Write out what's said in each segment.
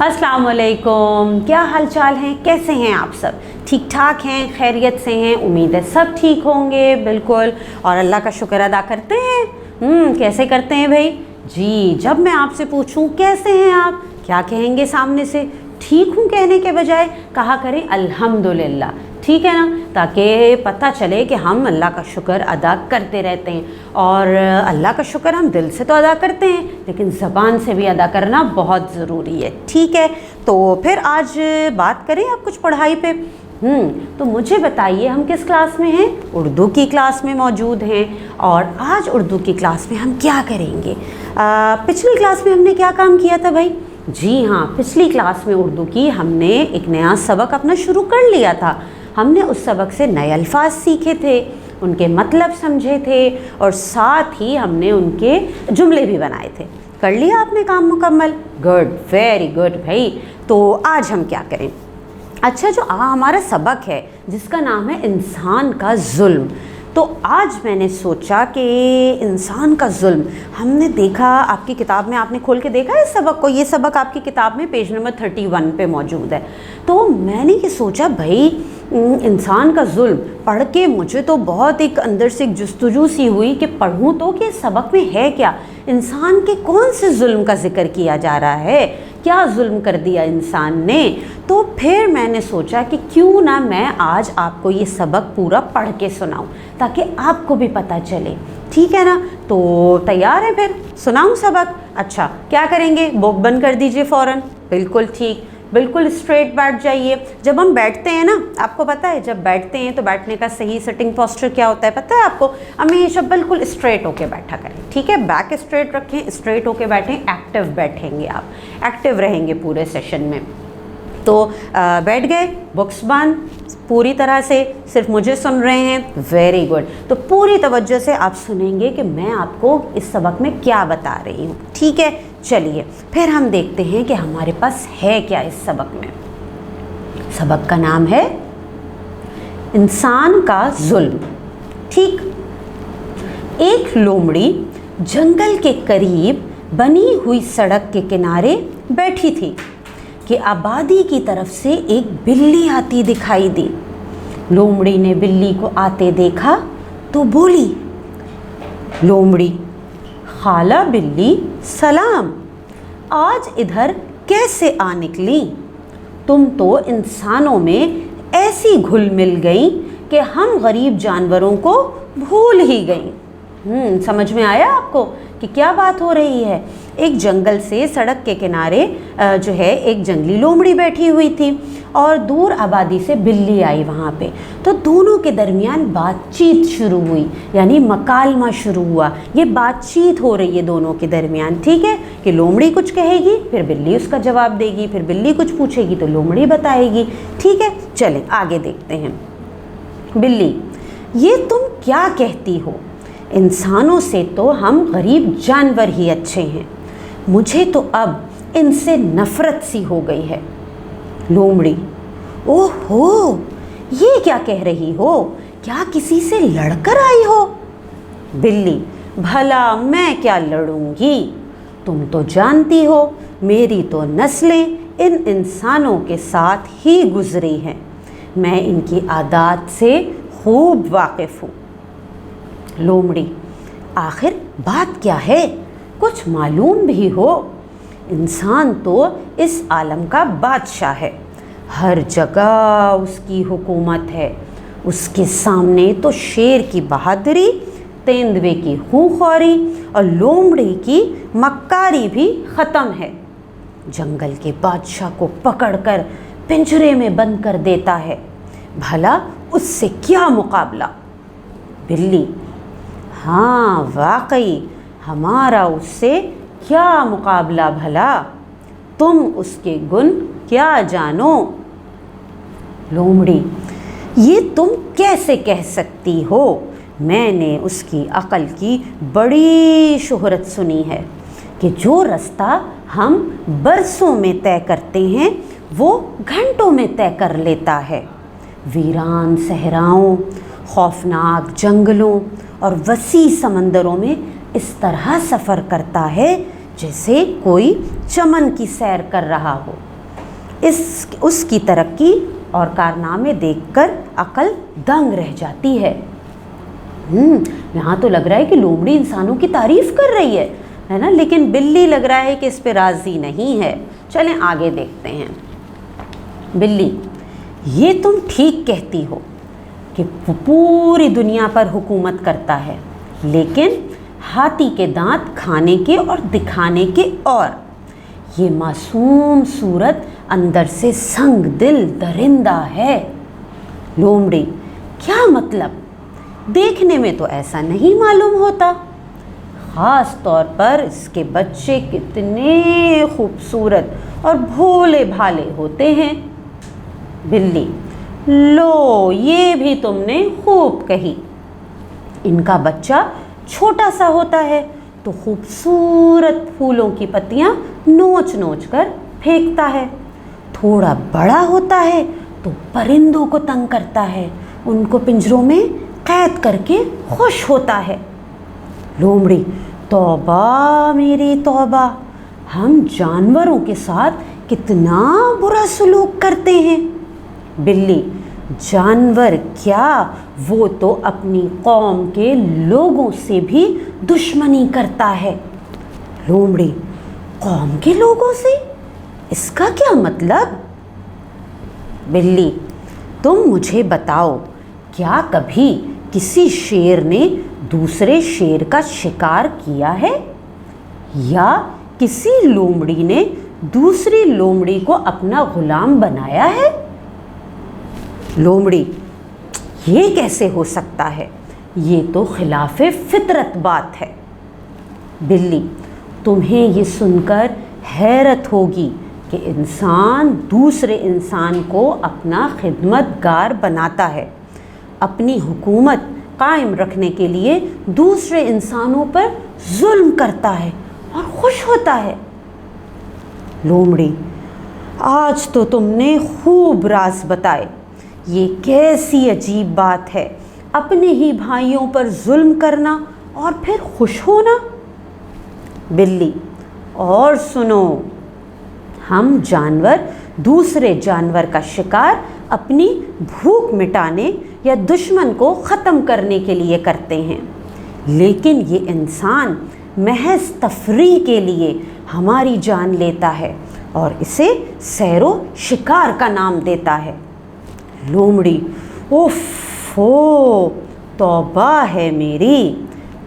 अस्सलाम वालेकुम, क्या हाल चाल हैं, कैसे हैं आप सब? ठीक ठाक हैं, खैरियत से हैं? उम्मीद है सब ठीक होंगे बिल्कुल। और अल्लाह का शुक्र अदा करते हैं। कैसे करते हैं भाई जी? जब मैं आपसे पूछूं कैसे हैं आप, क्या कहेंगे सामने से? ठीक हूँ कहने के बजाय कहा करें अल्हम्दुलिल्लाह, ठीक है ना, ताकि पता चले कि हम अल्लाह का शुक्र अदा करते रहते हैं। और अल्लाह का शुक्र हम दिल से तो अदा करते हैं, लेकिन ज़बान से भी अदा करना बहुत ज़रूरी है, ठीक है। तो फिर आज बात करें आप कुछ पढ़ाई पे। तो मुझे बताइए, हम किस क्लास में हैं? उर्दू की क्लास में मौजूद हैं। और आज उर्दू की क्लास में हम क्या करेंगे? पिछली क्लास में हमने क्या काम किया था भाई? जी हाँ, पिछली क्लास में उर्दू की हमने एक नया सबक अपना शुरू कर लिया था। हमने उस सबक से नए अल्फाज सीखे थे, उनके मतलब समझे थे और साथ ही हमने उनके जुमले भी बनाए थे। कर लिया आपने काम मुकम्मल? गुड, वेरी गुड भाई। तो आज हम क्या करें? अच्छा, जो हमारा सबक है जिसका नाम है इंसान का जुल्म, तो आज मैंने सोचा कि इंसान का जुल्म, हमने देखा आपकी किताब में, आपने खोल के देखा है इस सबक को? ये सबक आपकी किताब में पेज नंबर 31 पे मौजूद है। तो मैंने ये सोचा भाई, इंसान का जुल्म पढ़ के मुझे तो बहुत एक अंदर से एक जुस्तजू सी हुई कि पढ़ूँ तो कि सबक में है क्या, इंसान के कौन से जुल्म का जिक्र किया जा रहा है, क्या जुल्म कर दिया इंसान ने। तो फिर मैंने सोचा कि क्यों ना मैं आज आपको ये सबक पूरा पढ़ के सुनाऊं, ताकि आपको भी पता चले, ठीक है ना। तो तैयार है? फिर सुनाऊं सबक? अच्छा, क्या करेंगे? बुक बंद कर दीजिए फ़ौरन। बिल्कुल ठीक, बिल्कुल स्ट्रेट बैठ जाइए। जब हम बैठते हैं ना, आपको पता है जब बैठते हैं तो बैठने का सही सिटिंग पोस्चर क्या होता है पता है आपको? हमेशा बिल्कुल स्ट्रेट होके बैठा करें, ठीक है। बैक स्ट्रेट रखें, स्ट्रेट होके बैठें, एक्टिव बैठेंगे आप, एक्टिव रहेंगे पूरे सेशन में। तो बैठ गए, बुक्स बंद पूरी तरह से, सिर्फ मुझे सुन रहे हैं, वेरी गुड। तो पूरी तवज्जो से आप सुनेंगे कि मैं आपको इस सबक में क्या बता रही हूँ, ठीक है। चलिए फिर हम देखते हैं कि हमारे पास है क्या इस सबक में। सबक का नाम है इंसान का जुल्म, ठीक। एक लोमड़ी जंगल के करीब बनी हुई सड़क के किनारे बैठी थी कि आबादी की तरफ से एक बिल्ली आती दिखाई दी। लोमड़ी ने बिल्ली को आते देखा तो बोली, लोमड़ी, खाला बिल्ली सलाम, आज इधर कैसे आ निकली? तुम तो इंसानों में ऐसी घुल मिल गई कि हम गरीब जानवरों को भूल ही गई। समझ में आया आपको कि क्या बात हो रही है? एक जंगल से सड़क के किनारे जो है एक जंगली लोमड़ी बैठी हुई थी और दूर आबादी से बिल्ली आई वहाँ पे। तो दोनों के दरमियान बातचीत शुरू हुई, यानी मकालमा शुरू हुआ। ये बातचीत हो रही है दोनों के दरमियान, ठीक है, कि लोमड़ी कुछ कहेगी, फिर बिल्ली उसका जवाब देगी, फिर बिल्ली कुछ पूछेगी तो लोमड़ी बताएगी, ठीक है। चलें आगे देखते हैं। बिल्ली, ये तुम क्या कहती हो? इंसानों से तो हम गरीब जानवर ही अच्छे हैं, मुझे तो अब इनसे नफ़रत सी हो गई है। लोमड़ी, ओहो, ये क्या कह रही हो? क्या किसी से लड़कर आई हो? बिल्ली, भला मैं क्या लड़ूंगी, तुम तो जानती हो मेरी तो नस्लें इन इंसानों के साथ ही गुजरी हैं, मैं इनकी आदत से खूब वाकिफ़ हूँ। लोमड़ी, आखिर बात क्या है, कुछ मालूम भी हो? इंसान तो इस आलम का बादशाह है, हर जगह उसकी हुकूमत है, उसके सामने तो शेर की बहादुरी, तेंदुए की खूंखारी और लोमड़ी की मक्कारी भी ख़त्म है। जंगल के बादशाह को पकड़कर पिंजरे में बंद कर देता है, भला उससे क्या मुकाबला? बिल्ली, हाँ वाकई हमारा उससे क्या मुकाबला भला, तुम उसके गुण क्या जानो? लोमड़ी, ये तुम कैसे कह सकती हो? मैंने उसकी अक्ल की बड़ी शोहरत सुनी है कि जो रास्ता हम बरसों में तय करते हैं वो घंटों में तय कर लेता है। वीरान सहराओं, खौफनाक जंगलों और वसी समंदरों में इस तरह सफ़र करता है जैसे कोई चमन की सैर कर रहा हो। اس کی ترقی اور کارنامے دیکھ کر عقل دنگ رہ جاتی ہے۔ یہاں تو لگ رہا ہے کہ لومڑی انسانوں کی تعریف کر رہی ہے نا، لیکن بلی لگ رہا ہے کہ اس پہ راضی نہیں ہے۔ چلیں آگے دیکھتے ہیں۔ بلی، یہ تم ٹھیک کہتی ہو کہ وہ پوری دنیا پر حکومت کرتا ہے، لیکن ہاتھی کے دانت کھانے کے اور دکھانے کے، اور یہ معصوم صورت اندر سے سنگ دل درندہ ہے۔ لومڑی، کیا مطلب؟ دیکھنے میں تو ایسا نہیں معلوم ہوتا، خاص طور پر اس کے بچے کتنے خوبصورت اور بھولے بھالے ہوتے ہیں۔ بلی، لو یہ بھی تم نے خوب کہی، ان کا بچہ چھوٹا سا ہوتا ہے تو خوبصورت پھولوں کی پتیاں نوچ نوچ کر پھینکتا ہے، تھوڑا بڑا ہوتا ہے تو پرندوں کو تنگ کرتا ہے، ان کو پنجروں میں قید کر کے خوش ہوتا ہے۔ لومڑی، توبہ میری توبہ، ہم جانوروں کے ساتھ کتنا برا سلوک کرتے ہیں۔ بلی، جانور کیا، وہ تو اپنی قوم کے لوگوں سے بھی دشمنی کرتا ہے۔ لومڑی، قوم کے لوگوں سے؟ اس کا کیا مطلب؟ بلی، تم مجھے بتاؤ، کیا کبھی کسی شیر نے دوسرے شیر کا شکار کیا ہے، یا کسی لومڑی نے دوسری لومڑی کو اپنا غلام بنایا ہے؟ لومڑی، یہ کیسے ہو سکتا ہے، یہ تو خلاف فطرت بات ہے۔ بلی، تمہیں یہ سن کر حیرت ہوگی کہ انسان دوسرے انسان کو اپنا خدمت گار بناتا ہے، اپنی حکومت قائم رکھنے کے لیے دوسرے انسانوں پر ظلم کرتا ہے اور خوش ہوتا ہے۔ لومڑی، آج تو تم نے خوب راز بتائے، یہ کیسی عجیب بات ہے، اپنے ہی بھائیوں پر ظلم کرنا اور پھر خوش ہونا۔ بلی، اور سنو، ہم جانور دوسرے جانور کا شکار اپنی بھوک مٹانے یا دشمن کو ختم کرنے کے لیے کرتے ہیں، لیکن یہ انسان محض تفریح کے لیے ہماری جان لیتا ہے اور اسے سیر و شکار کا نام دیتا ہے۔ لومڑی، اوفو، توبہ ہے میری،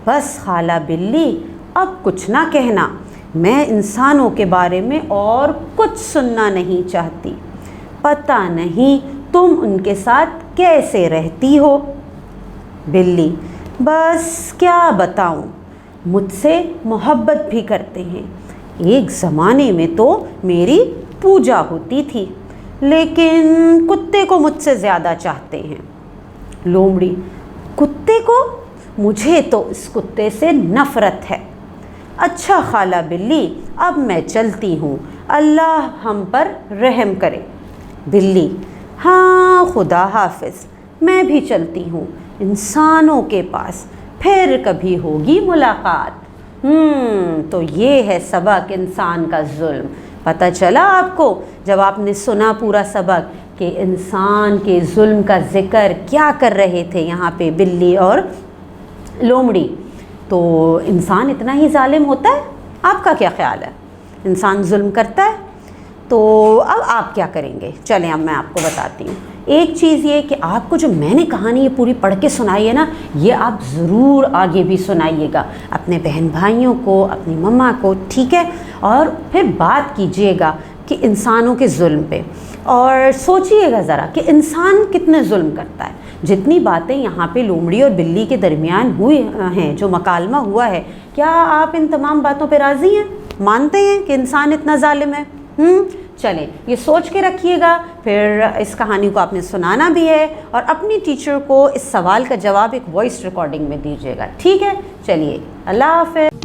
بس خالہ بلی، اب کچھ نہ کہنا، میں انسانوں کے بارے میں اور کچھ سننا نہیں چاہتی، پتہ نہیں تم ان کے ساتھ کیسے رہتی ہو۔ بلی، بس کیا بتاؤں، مجھ سے محبت بھی کرتے ہیں، ایک زمانے میں تو میری پوجا ہوتی تھی، لیکن کتے کو مجھ سے زیادہ چاہتے ہیں۔ لومڑی، کتے کو؟ مجھے تو اس کتے سے نفرت ہے۔ اچھا خالہ بلی، اب میں چلتی ہوں، اللہ ہم پر رحم کرے۔ بلی، ہاں خدا حافظ، میں بھی چلتی ہوں انسانوں کے پاس، پھر کبھی ہوگی ملاقات۔ تو یہ ہے سبق انسان کا ظلم۔ پتہ چلا آپ کو جب آپ نے سنا پورا سبق کہ انسان کے ظلم کا ذکر کیا کر رہے تھے یہاں پہ بلی اور لومڑی، تو انسان اتنا ہی ظالم ہوتا ہے؟ آپ کا کیا خیال ہے؟ انسان ظلم کرتا ہے؟ تو اب آپ کیا کریں گے؟ چلیں اب میں آپ کو بتاتی ہوں۔ ایک چیز یہ کہ آپ کو جو میں نے کہانی یہ پوری پڑھ کے سنائی ہے نا، یہ آپ ضرور آگے بھی سنائیے گا اپنے بہن بھائیوں کو، اپنی مما کو، ٹھیک ہے؟ اور پھر بات کیجئے گا کہ انسانوں کے ظلم پہ، اور سوچئے گا ذرا کہ انسان کتنے ظلم کرتا ہے۔ جتنی باتیں یہاں پہ لومڑی اور بلی کے درمیان ہوئی ہیں، جو مکالمہ ہوا ہے، کیا آپ ان تمام باتوں پہ راضی ہیں؟ مانتے ہیں کہ انسان اتنا ظالم ہے؟ چلیں یہ سوچ کے رکھیے گا، پھر اس کہانی کو آپ نے سنانا بھی ہے، اور اپنی ٹیچر کو اس سوال کا جواب ایک وائس ریکارڈنگ میں دیجیے گا، ٹھیک ہے؟ چلیے، اللہ حافظ۔